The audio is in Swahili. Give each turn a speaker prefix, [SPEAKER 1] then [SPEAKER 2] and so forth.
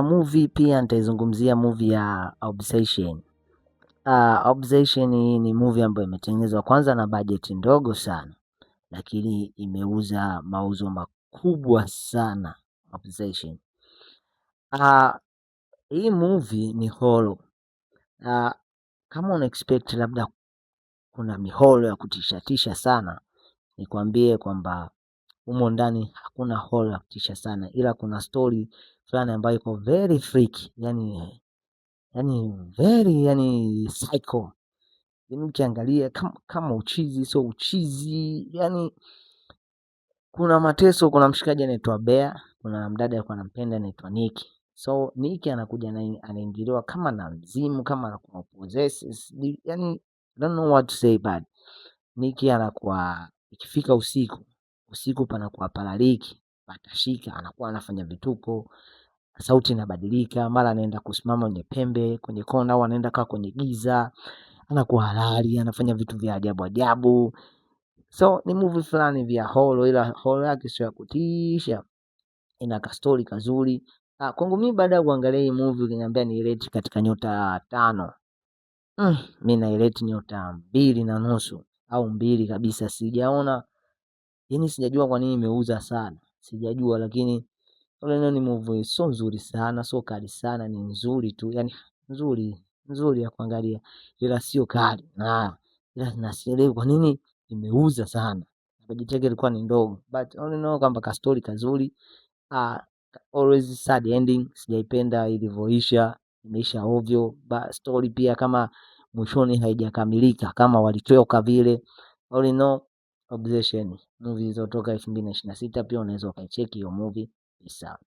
[SPEAKER 1] Movie pia nitaizungumzia movie ya Obsession. Obsession ni movie ambayo imetengenezwa kwanza na budget ndogo sana, lakini imeuza mauzo makubwa sana. Obsession. Hii movie ni horror. Kama una expect labda kuna mihoro ya kutishatisha sana, nikwambie kwamba humo ndani hakuna horror ya kutisha sana, ila kuna story fulani ambayo iko very freaky, yani very psycho. Yani ukiangalia kama uchizi sio uchizi, yani kuna mateso. Kuna mshikaji anaitwa Bear, kuna mdada alikuwa anampenda anaitwa Nick. So Nick anakuja na anaingiliwa kama na mzimu, kama anakuwa possessed, yani don't know what to say, but Nick anakuwa ikifika usiku panakuwa palaliki, patashika, anakuwa anafanya vituko, sauti inabadilika, mara anaenda kusimama kwenye pembe, kwenye kona, au anaenda kaa kwenye giza, anakuwa halali, anafanya vitu vya ajabu ajabu. So ni movie fulani vya horror, ila horror yake sio ya kutisha, ina ka story kazuri. Kwangu mimi baada ya kuangalia hii movie ukiniambia ni rate katika nyota 5, mimi na rate nyota 2.5 au 2 kabisa. Sijaona, yani sijajua kwa nini imeuza sana, sijajua, lakini ile ni movie so nzuri sana, so kali sana, ni nzuri tu, yani nzuri ya kuangalia, ila sio kali. Ila nasielewi kwa nini imeuza sana. Budget yake ilikuwa ni ndogo, but all in all kwamba ka story kazuri. Always sad ending, sijaipenda ilivyoisha, imeisha ovyo. But story pia kama mwishoni haijakamilika kama walitoka vile. All in all, Obsession movie zilizotoka 2026, pia unaweza ukaicheki hiyo movie. Peace out.